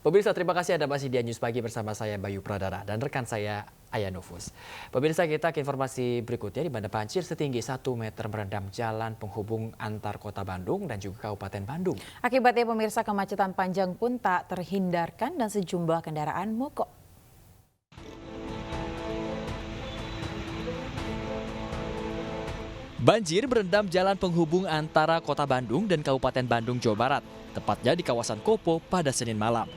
Pemirsa, terima kasih Anda masih di News Pagi bersama saya Bayu Pradana dan rekan saya Ayah Nufus. Pemirsa, kita ke informasi berikutnya, di mana banjir setinggi 1 meter merendam jalan penghubung antar kota Bandung dan juga Kabupaten Bandung. Akibatnya pemirsa, kemacetan panjang pun tak terhindarkan dan sejumlah kendaraan mogok. Banjir merendam jalan penghubung antara kota Bandung dan Kabupaten Bandung, Jawa Barat, tepatnya di kawasan Kopo pada Senin malam.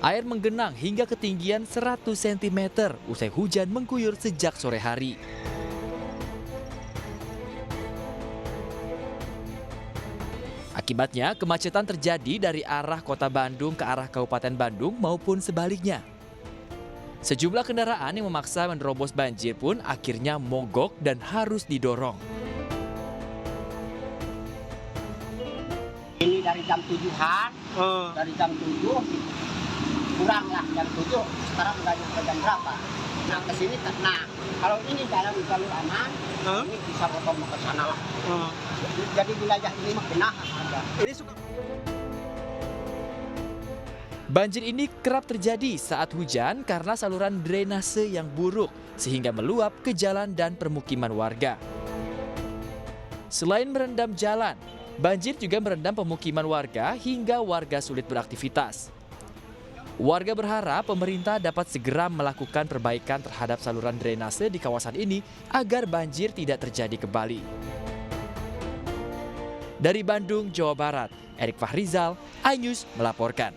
Air menggenang hingga ketinggian 100 cm usai hujan mengguyur sejak sore hari. Akibatnya, kemacetan terjadi dari arah kota Bandung ke arah Kabupaten Bandung maupun sebaliknya. Sejumlah kendaraan yang memaksa menerobos banjir pun akhirnya mogok dan harus didorong. Ini dari jam 7-an, dari jam 7 kurang lah, jam 7, sekarang udah nyampe jam berapa. Nah ke sini, nah kalau ini dalam jalur aman, ini bisa potong ke sana lah. Jadi wilayah ini mah genah ada. Banjir ini kerap terjadi saat hujan karena saluran drainase yang buruk sehingga meluap ke jalan dan permukiman warga. Selain merendam jalan, banjir juga merendam pemukiman warga hingga warga sulit beraktivitas. Warga berharap pemerintah dapat segera melakukan perbaikan terhadap saluran drainase di kawasan ini agar banjir tidak terjadi kembali. Dari Bandung, Jawa Barat, Erik Fahrizal, iNews melaporkan.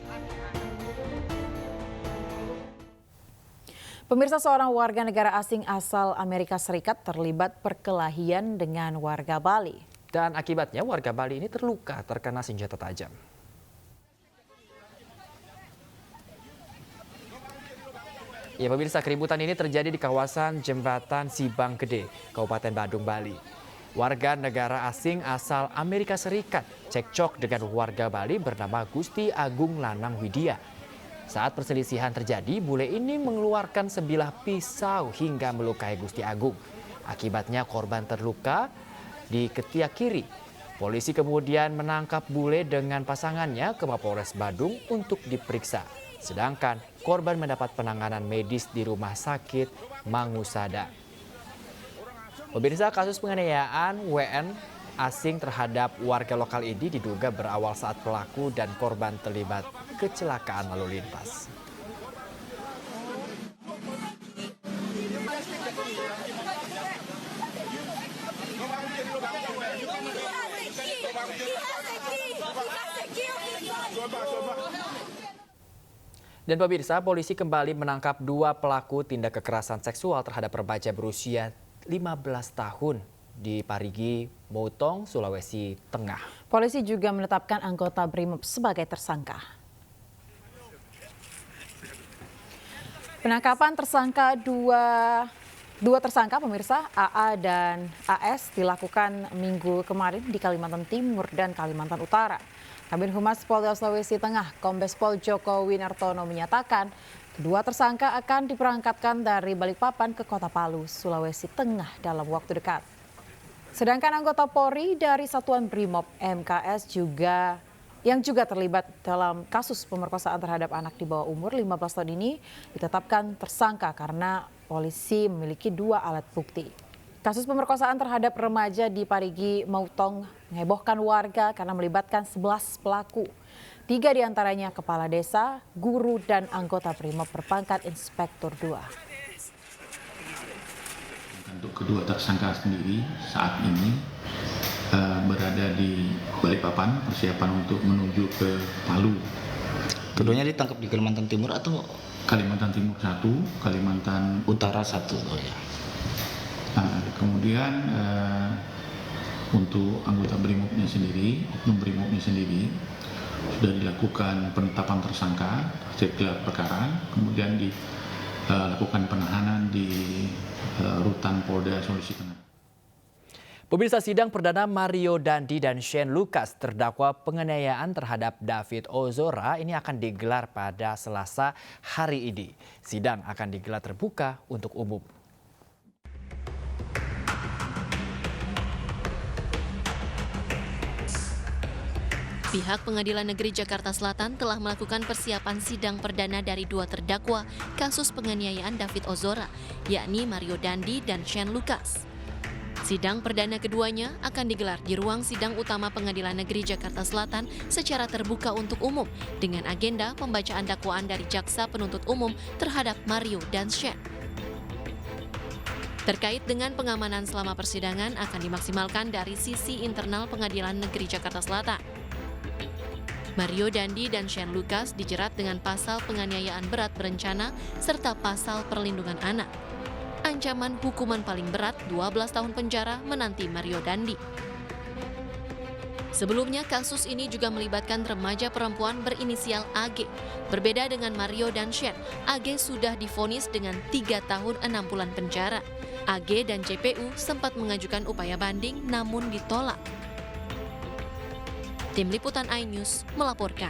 Pemirsa, seorang warga negara asing asal Amerika Serikat terlibat perkelahian dengan warga Bali. Dan akibatnya warga Bali ini terluka terkena senjata tajam. Ya pemirsa, keributan ini terjadi di kawasan Jembatan Sibang Gede, Kabupaten Bandung, Bali. Warga negara asing asal Amerika Serikat cekcok dengan warga Bali bernama Gusti Agung Lanang Widya. Saat perselisihan terjadi, bule ini mengeluarkan sebilah pisau hingga melukai Gusti Agung. Akibatnya korban terluka di ketiak kiri. Polisi kemudian menangkap bule dengan pasangannya ke Mapolres Bandung untuk diperiksa. Sedangkan korban mendapat penanganan medis di Rumah Sakit Mangusada. Pemirsa, kasus penganiayaan WN asing terhadap warga lokal ini diduga berawal saat pelaku dan korban terlibat kecelakaan lalu lintas. Dan pemirsa, polisi kembali menangkap 2 pelaku tindak kekerasan seksual terhadap remaja berusia 15 tahun di Parigi Motong, Sulawesi Tengah. Polisi juga menetapkan anggota BRIMOB sebagai tersangka. Penangkapan tersangka dua tersangka pemirsa AA dan AS dilakukan minggu kemarin di Kalimantan Timur dan Kalimantan Utara. Kabin Humas Polda Sulawesi Tengah, Kombes Pol Joko Winartono menyatakan kedua tersangka akan diberangkatkan dari Balikpapan ke Kota Palu, Sulawesi Tengah dalam waktu dekat. Sedangkan anggota Polri dari Satuan Brimob MKS yang juga terlibat dalam kasus pemerkosaan terhadap anak di bawah umur 15 tahun ini ditetapkan tersangka karena polisi memiliki 2 alat bukti. Kasus pemerkosaan terhadap remaja di Parigi Motong menghebohkan warga karena melibatkan 11 pelaku. 3 diantaranya kepala desa, guru, dan anggota Brimob berpangkat Inspektur 2. Untuk kedua tersangka sendiri saat ini berada di Balikpapan, persiapan untuk menuju ke Palu. Keduanya ditangkap di Kalimantan Timur atau Kalimantan Timur 1, Kalimantan Utara 1. Oh ya. Kemudian untuk anggota BRIMOB-nya sendiri, oknum BRIMOB-nya sendiri sudah dilakukan penetapan tersangka hasil gelar perkara, kemudian dilakukan penahanan di Rutan Polda Sulawesi Tengah. Pemirsa, sidang perdana Mario Dandi dan Shane Lucas terdakwa penganiayaan terhadap David Ozora ini akan digelar pada Selasa hari ini. Sidang akan digelar terbuka untuk umum. Pihak Pengadilan Negeri Jakarta Selatan telah melakukan persiapan sidang perdana dari 2 terdakwa kasus penganiayaan David Ozora, yakni Mario Dandi dan Shane Lucas. Sidang perdana keduanya akan digelar di ruang sidang utama Pengadilan Negeri Jakarta Selatan secara terbuka untuk umum dengan agenda pembacaan dakwaan dari jaksa penuntut umum terhadap Mario dan Shane. Terkait dengan pengamanan selama persidangan akan dimaksimalkan dari sisi internal Pengadilan Negeri Jakarta Selatan. Mario Dandi dan Shane Lucas dijerat dengan pasal penganiayaan berat berencana serta pasal perlindungan anak. Ancaman hukuman paling berat 12 tahun penjara menanti Mario Dandi. Sebelumnya kasus ini juga melibatkan remaja perempuan berinisial AG. Berbeda dengan Mario dan Shane, AG sudah divonis dengan 3 tahun 6 bulan penjara. AG dan JPU sempat mengajukan upaya banding namun ditolak. Tim Liputan iNews melaporkan.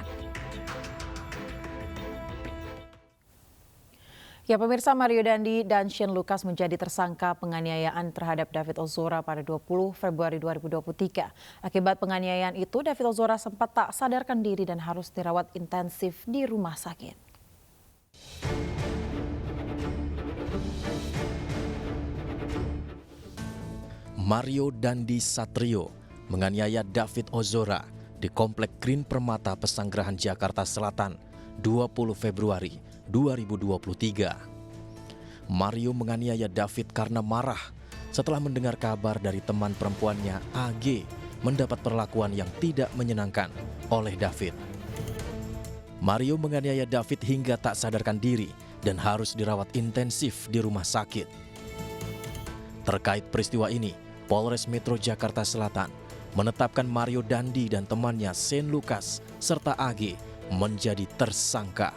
Ya, pemirsa, Mario Dandi dan Shane Lucas menjadi tersangka penganiayaan terhadap David Ozora pada 20 Februari 2023. Akibat penganiayaan itu, David Ozora sempat tak sadarkan diri dan harus dirawat intensif di rumah sakit. Mario Dandi Satrio menganiaya David Ozora di Komplek Green Permata Pesanggerahan Jakarta Selatan 20 Februari 2023. Mario menganiaya David karena marah setelah mendengar kabar dari teman perempuannya AG mendapat perlakuan yang tidak menyenangkan oleh David. Mario menganiaya David hingga tak sadarkan diri dan harus dirawat intensif di rumah sakit. Terkait peristiwa ini, Polres Metro Jakarta Selatan menetapkan Mario Dandi dan temannya Shane Lucas serta AG menjadi tersangka.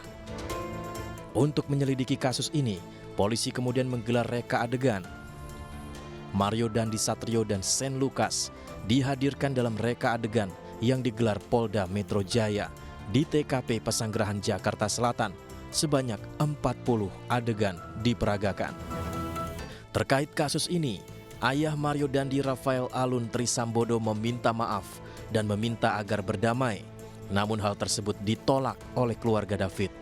Untuk menyelidiki kasus ini, polisi kemudian menggelar reka adegan. Mario Dandi Satrio dan Shane Lucas dihadirkan dalam reka adegan yang digelar Polda Metro Jaya di TKP Pesanggerahan Jakarta Selatan. Sebanyak 40 adegan diperagakan. Terkait kasus ini, ayah Mario Dandi Rafael Alun Trisambodo meminta maaf dan meminta agar berdamai. Namun hal tersebut ditolak oleh keluarga David.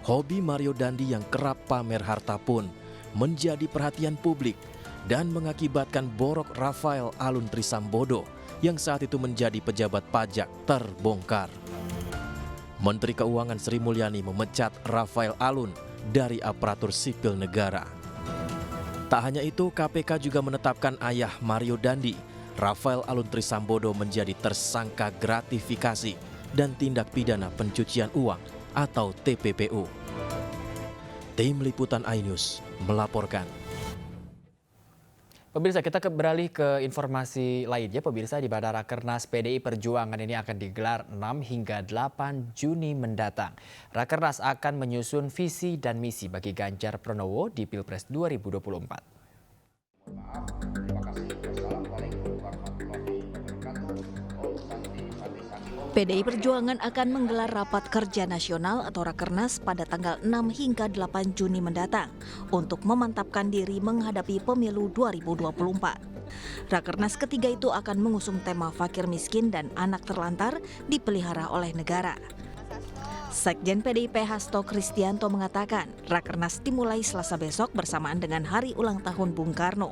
Hobi Mario Dandi yang kerap pamer harta pun menjadi perhatian publik dan mengakibatkan borok Rafael Alun Trisambodo yang saat itu menjadi pejabat pajak terbongkar. Menteri Keuangan Sri Mulyani memecat Rafael Alun dari aparatur sipil negara. Tak hanya itu, KPK juga menetapkan ayah Mario Dandi, Rafael Alun Trisambodo menjadi tersangka gratifikasi dan tindak pidana pencucian uang atau TPPU. Tim Liputan iNews melaporkan. Pemirsa, kita beralih ke informasi lainnya. Pemirsa, di Bandara Rakernas PDI Perjuangan ini akan digelar 6 hingga 8 Juni mendatang. Rakernas akan menyusun visi dan misi bagi Ganjar Pranowo di Pilpres 2024. PDI Perjuangan akan menggelar rapat kerja nasional atau Rakernas pada tanggal 6 hingga 8 Juni mendatang untuk memantapkan diri menghadapi pemilu 2024. Rakernas ketiga itu akan mengusung tema fakir miskin dan anak terlantar dipelihara oleh negara. Sekjen PDIP Hasto Kristianto mengatakan Rakernas dimulai Selasa besok bersamaan dengan hari ulang tahun Bung Karno.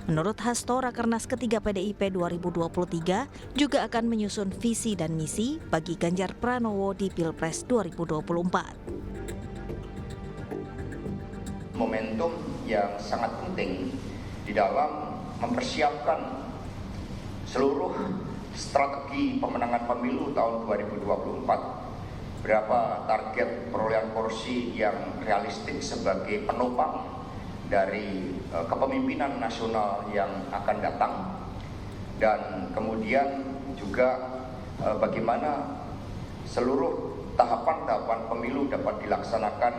Menurut Hasto, Rakernas ketiga PDIP 2023 juga akan menyusun visi dan misi bagi Ganjar Pranowo di Pilpres 2024. Momentum yang sangat penting di dalam mempersiapkan seluruh strategi pemenangan pemilu tahun 2024. Berapa target perolehan kursi yang realistik sebagai penopang dari kepemimpinan nasional yang akan datang, dan kemudian juga bagaimana seluruh tahapan-tahapan pemilu dapat dilaksanakan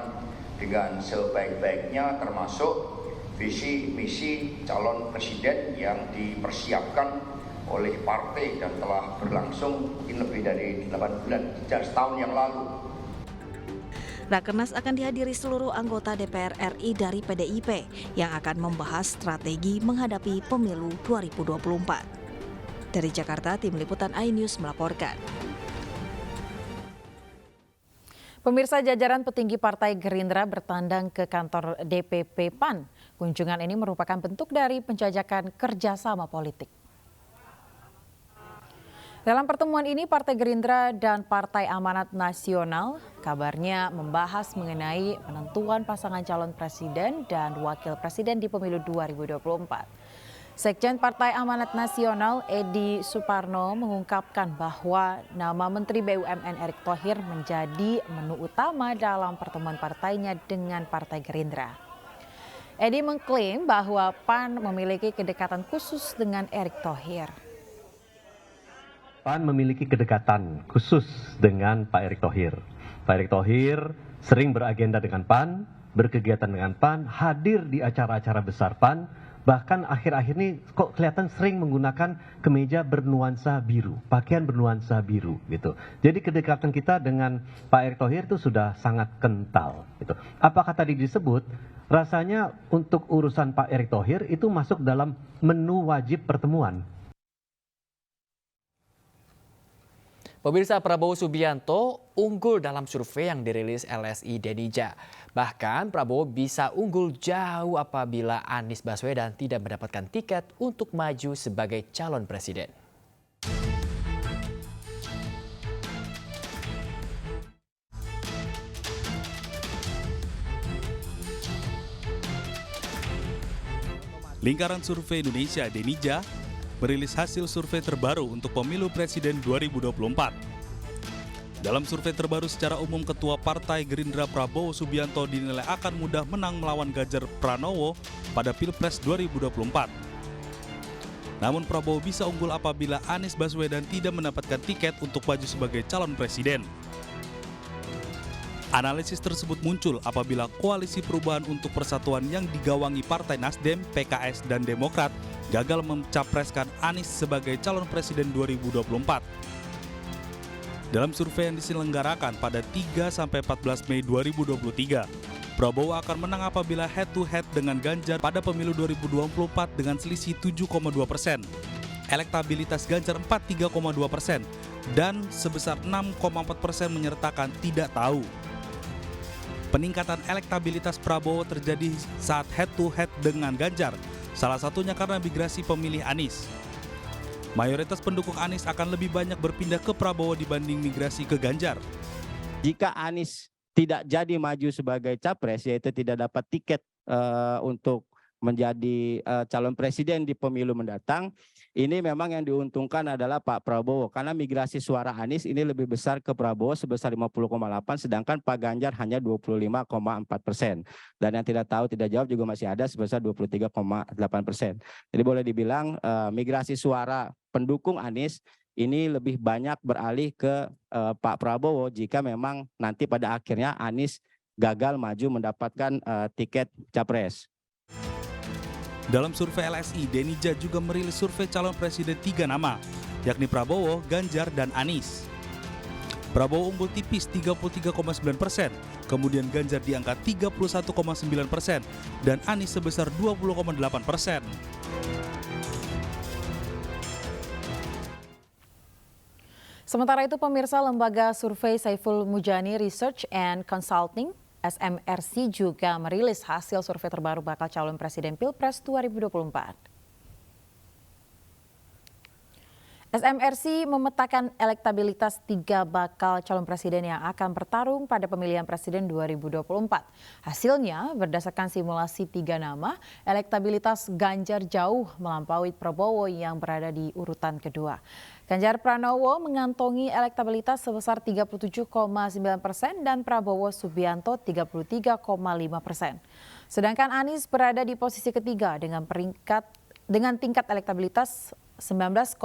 dengan sebaik-baiknya, termasuk visi misi calon presiden yang dipersiapkan oleh partai dan telah berlangsung lebih dari 8 bulan, setahun yang lalu. Rakernas akan dihadiri seluruh anggota DPR RI dari PDIP yang akan membahas strategi menghadapi pemilu 2024. Dari Jakarta, Tim Liputan iNews melaporkan. Pemirsa, jajaran petinggi Partai Gerindra bertandang ke kantor DPP PAN. Kunjungan ini merupakan bentuk dari penjajakan kerjasama politik. Dalam pertemuan ini, Partai Gerindra dan Partai Amanat Nasional kabarnya membahas mengenai penentuan pasangan calon presiden dan wakil presiden di pemilu 2024. Sekjen Partai Amanat Nasional Edi Suparno mengungkapkan bahwa nama Menteri BUMN Erick Thohir menjadi menu utama dalam pertemuan partainya dengan Partai Gerindra. Edi mengklaim bahwa PAN memiliki kedekatan khusus dengan Erick Thohir. PAN memiliki kedekatan khusus dengan Pak Erick Thohir. Pak Erick Thohir sering beragenda dengan PAN, berkegiatan dengan PAN, hadir di acara-acara besar PAN, bahkan akhir-akhir ini kok kelihatan sering menggunakan kemeja bernuansa biru, pakaian bernuansa biru gitu. Jadi kedekatan kita dengan Pak Erick Thohir itu sudah sangat kental gitu. Apakah tadi disebut rasanya untuk urusan Pak Erick Thohir itu masuk dalam menu wajib pertemuan? Pemirsa, Prabowo Subianto unggul dalam survei yang dirilis LSI Denija. Bahkan Prabowo bisa unggul jauh apabila Anies Baswedan tidak mendapatkan tiket untuk maju sebagai calon presiden. Lingkaran Survei Indonesia Denija merilis hasil survei terbaru untuk pemilu presiden 2024. Dalam survei terbaru secara umum, Ketua Partai Gerindra Prabowo Subianto dinilai akan mudah menang melawan Ganjar Pranowo pada Pilpres 2024. Namun Prabowo bisa unggul apabila Anies Baswedan tidak mendapatkan tiket untuk maju sebagai calon presiden. Analisis tersebut muncul apabila Koalisi Perubahan untuk Persatuan yang digawangi Partai Nasdem, PKS, dan Demokrat gagal mencapreskan Anies sebagai calon presiden 2024. Dalam survei yang diselenggarakan pada 3-14 Mei 2023, Prabowo akan menang apabila head-to-head dengan Ganjar pada pemilu 2024 dengan selisih 7,2%. Elektabilitas Ganjar 43,2% dan sebesar 6,4% menyertakan tidak tahu. Peningkatan elektabilitas Prabowo terjadi saat head-to-head dengan Ganjar, salah satunya karena migrasi pemilih Anies. Mayoritas pendukung Anies akan lebih banyak berpindah ke Prabowo dibanding migrasi ke Ganjar. Jika Anies tidak jadi maju sebagai capres, yaitu tidak dapat tiket untuk menjadi calon presiden di pemilu mendatang, ini memang yang diuntungkan adalah Pak Prabowo, karena migrasi suara Anies ini lebih besar ke Prabowo sebesar 50,8, sedangkan Pak Ganjar hanya 25,4%. Dan yang tidak tahu tidak jawab juga masih ada sebesar 23,8%. Jadi boleh dibilang migrasi suara pendukung Anies ini lebih banyak beralih ke Pak Prabowo jika memang nanti pada akhirnya Anies gagal maju mendapatkan tiket capres. Dalam survei LSI, Denija juga merilis survei calon presiden 3 nama, yakni Prabowo, Ganjar, dan Anies. Prabowo unggul tipis 33,9%, kemudian Ganjar di angka 31,9%, dan Anies sebesar 20,8%. Sementara itu, pemirsa, lembaga survei Saiful Mujani Research and Consulting SMRC juga merilis hasil survei terbaru bakal calon presiden Pilpres 2024. SMRC memetakan elektabilitas 3 bakal calon presiden yang akan bertarung pada pemilihan presiden 2024. Hasilnya, berdasarkan simulasi 3 nama, elektabilitas Ganjar jauh melampaui Prabowo yang berada di urutan kedua. Ganjar Pranowo mengantongi elektabilitas sebesar 37,9% dan Prabowo Subianto 33,5%. Sedangkan Anies berada di posisi ketiga dengan tingkat elektabilitas 19,2%.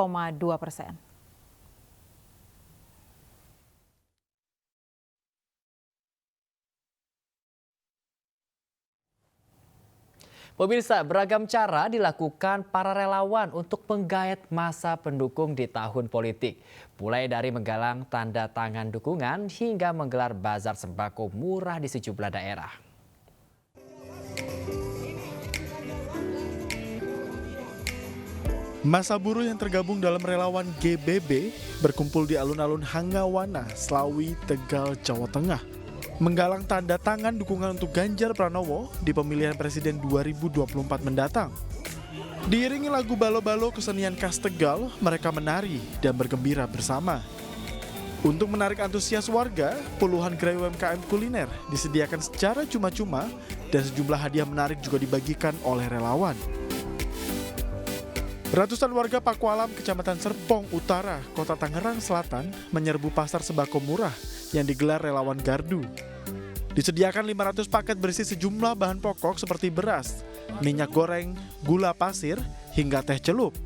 Pemirsa, beragam cara dilakukan para relawan untuk menggait massa pendukung di tahun politik. Mulai dari menggalang tanda tangan dukungan hingga menggelar bazar sembako murah di sejumlah daerah. Massa buruh yang tergabung dalam relawan GBB berkumpul di alun-alun Hangawana, Slawi, Tegal, Jawa Tengah, menggalang tanda tangan dukungan untuk Ganjar Pranowo di pemilihan presiden 2024 mendatang. Diiringi lagu balo-balo kesenian khas Tegal, mereka menari dan bergembira bersama. Untuk menarik antusias warga, puluhan gerai UMKM kuliner disediakan secara cuma-cuma dan sejumlah hadiah menarik juga dibagikan oleh relawan. Ratusan warga Pakualam, Kecamatan Serpong Utara, Kota Tangerang Selatan menyerbu pasar sembako murah yang digelar relawan Gardu. Disediakan 500 paket berisi sejumlah bahan pokok seperti beras, minyak goreng, gula pasir, hingga teh celup.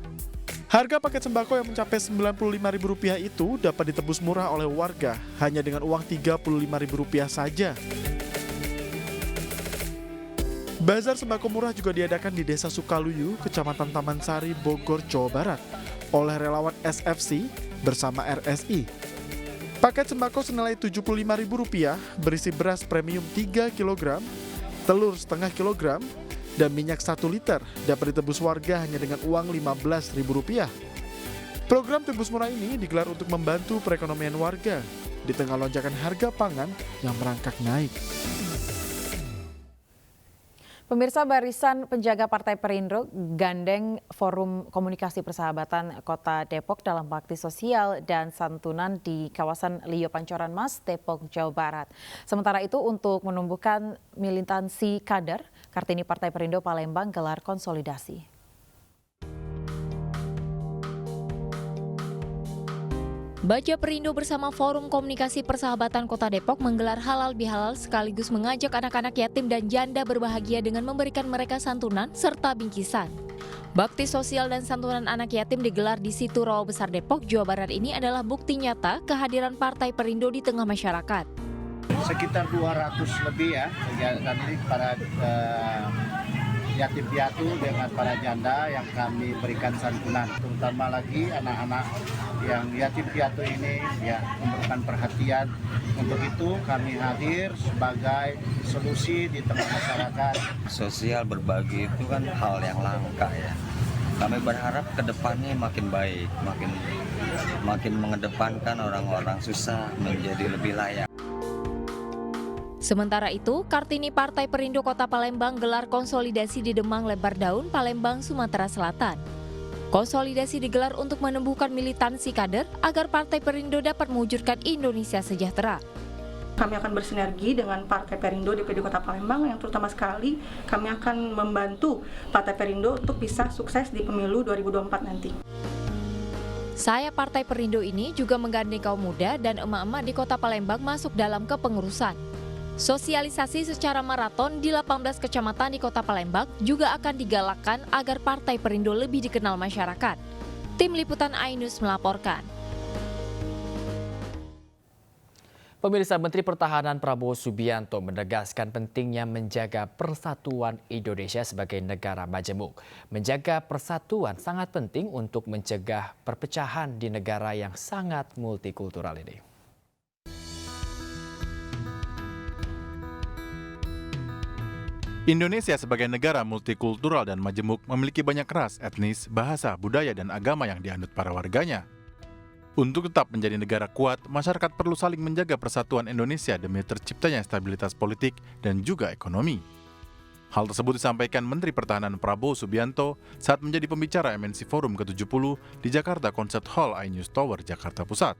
Harga paket sembako yang mencapai Rp95.000 itu dapat ditebus murah oleh warga hanya dengan uang Rp35.000 saja. Bazar sembako murah juga diadakan di Desa Sukaluyu, Kecamatan Taman Sari, Bogor, Jawa Barat, oleh relawan SFC bersama RSI. Paket sembako senilai Rp75.000 berisi beras premium 3 kg, telur setengah kilogram, dan minyak 1 liter dapat ditebus warga hanya dengan uang Rp15.000. Program tebus murah ini digelar untuk membantu perekonomian warga di tengah lonjakan harga pangan yang merangkak naik. Pemirsa, Barisan Penjaga Partai Perindo gandeng Forum Komunikasi Persahabatan Kota Depok dalam bakti sosial dan santunan di kawasan Lio Pancoran Mas, Depok, Jawa Barat. Sementara itu untuk menumbuhkan militansi kader, Kartini Partai Perindo Palembang gelar konsolidasi. Baja Perindo bersama Forum Komunikasi Persahabatan Kota Depok menggelar halal bihalal sekaligus mengajak anak-anak yatim dan janda berbahagia dengan memberikan mereka santunan serta bingkisan. Bakti sosial dan santunan anak yatim digelar di Situ Rawa Besar Depok, Jawa Barat ini adalah bukti nyata kehadiran Partai Perindo di tengah masyarakat. Sekitar 200 lebih ya, dan ini para yatim piatu dengan para janda yang kami berikan santunan, terutama lagi anak-anak yang yatim piatu ini ya memerlukan perhatian. Untuk itu kami hadir sebagai solusi di tengah masyarakat. Sosial berbagi itu kan hal yang langka ya. Kami berharap ke depannya makin baik, makin mengedepankan orang-orang susah menjadi lebih layak. Sementara itu, Kartini Partai Perindo Kota Palembang gelar konsolidasi di Demang Lebar Daun, Palembang, Sumatera Selatan. Konsolidasi digelar untuk menumbuhkan militansi kader agar Partai Perindo dapat mewujudkan Indonesia sejahtera. Kami akan bersinergi dengan Partai Perindo DPD Kota Palembang yang terutama sekali kami akan membantu Partai Perindo untuk bisa sukses di pemilu 2024 nanti. Saya Partai Perindo ini juga menggandeng kaum muda dan emak-emak di Kota Palembang masuk dalam kepengurusan. Sosialisasi secara maraton di 18 kecamatan di Kota Palembang juga akan digalakkan agar Partai Perindo lebih dikenal masyarakat. Tim Liputan iNews melaporkan. Pemirsa, Menteri Pertahanan Prabowo Subianto menegaskan pentingnya menjaga persatuan Indonesia sebagai negara majemuk. Menjaga persatuan sangat penting untuk mencegah perpecahan di negara yang sangat multikultural ini. Indonesia sebagai negara multikultural dan majemuk memiliki banyak ras, etnis, bahasa, budaya, dan agama yang dianut para warganya. Untuk tetap menjadi negara kuat, masyarakat perlu saling menjaga persatuan Indonesia demi terciptanya stabilitas politik dan juga ekonomi. Hal tersebut disampaikan Menteri Pertahanan Prabowo Subianto saat menjadi pembicara MNC Forum ke-70 di Jakarta Concert Hall iNews Tower, Jakarta Pusat.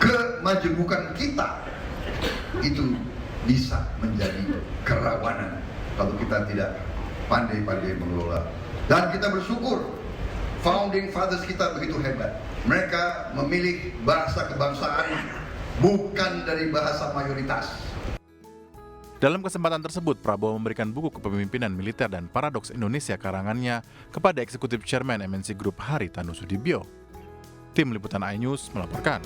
Kemajemukan kita itu bisa menjadi kerawanan kalau kita tidak pandai-pandai mengelola. Dan kita bersyukur founding fathers kita begitu hebat. Mereka memilih bahasa kebangsaan bukan dari bahasa mayoritas. Dalam kesempatan tersebut, Prabowo memberikan buku kepemimpinan militer dan paradoks Indonesia karangannya kepada Eksekutif Chairman MNC Group Haritanu Sudibyo. Tim Liputan iNews melaporkan.